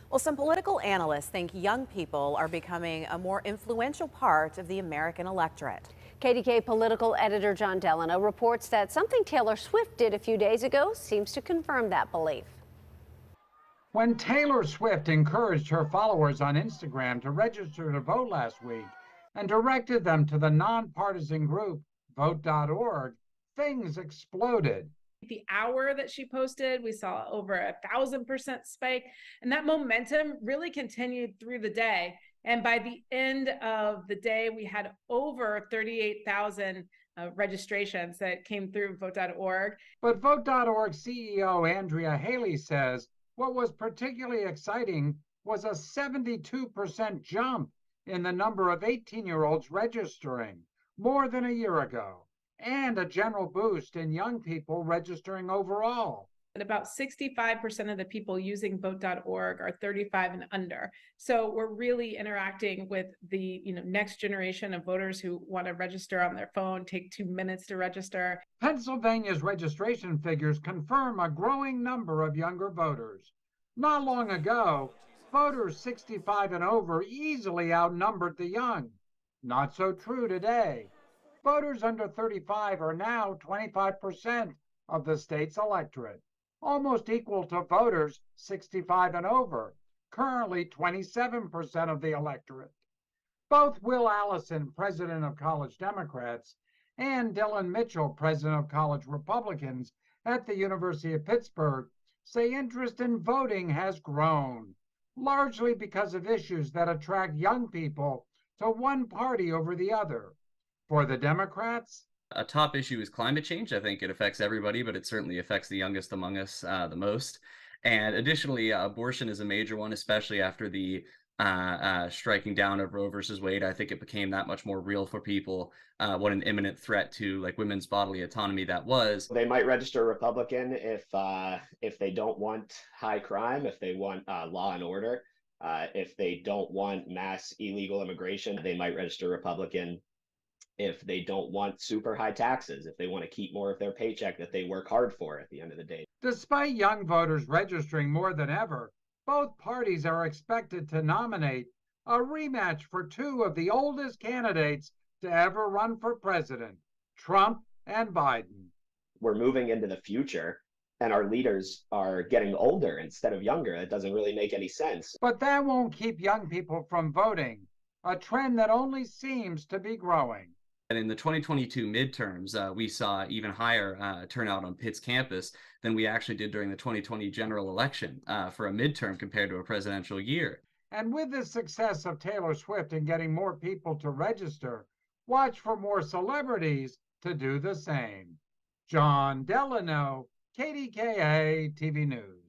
Well, some political analysts think young people are becoming a more influential part of the American electorate. KDKA political editor Jon Delano reports that something Taylor Swift did a few days ago seems to confirm that belief. When Taylor Swift encouraged her followers on Instagram to register to vote last week and directed them to the nonpartisan group vote.org, things exploded. The hour that she posted, we saw over 1,000% spike, and that momentum really continued through the day. And by the end of the day, we had over 38,000 registrations that came through vote.org. But vote.org CEO Andrea Haley says what was particularly exciting was a 72% jump in the number of 18-year-olds registering, more than a year ago, and a general boost in young people registering overall. And about 65% of the people using vote.org are 35 and under. So we're really interacting with the next generation of voters who want to register on their phone, take 2 minutes to register. Pennsylvania's registration figures confirm a growing number of younger voters. Not long ago, voters 65 and over easily outnumbered the young. Not so true today. Voters under 35 are now 25% of the state's electorate, almost equal to voters 65 and over, currently 27% of the electorate. Both Will Allison, president of College Democrats, and Dylan Mitchell, president of College Republicans at the University of Pittsburgh, say interest in voting has grown, largely because of issues that attract young people to one party over the other. For the Democrats, a top issue is climate change. I think it affects everybody, but it certainly affects the youngest among us the most. And additionally, abortion is a major one, especially after the striking down of Roe versus Wade. I think it became that much more real for people what an imminent threat to women's bodily autonomy that was. They might register Republican if they don't want high crime, if they want law and order, if they don't want mass illegal immigration. They might register Republican if they don't want super high taxes, if they want to keep more of their paycheck that they work hard for at the end of the day. Despite young voters registering more than ever, both parties are expected to nominate a rematch for two of the oldest candidates to ever run for president, Trump and Biden. We're moving into the future, and our leaders are getting older instead of younger. That doesn't really make any sense. But that won't keep young people from voting, a trend that only seems to be growing. And in the 2022 midterms, we saw even higher turnout on Pitt's campus than we actually did during the 2020 general election for a midterm compared to a presidential year. And with the success of Taylor Swift in getting more people to register, watch for more celebrities to do the same. Jon Delano, KDKA-TV News.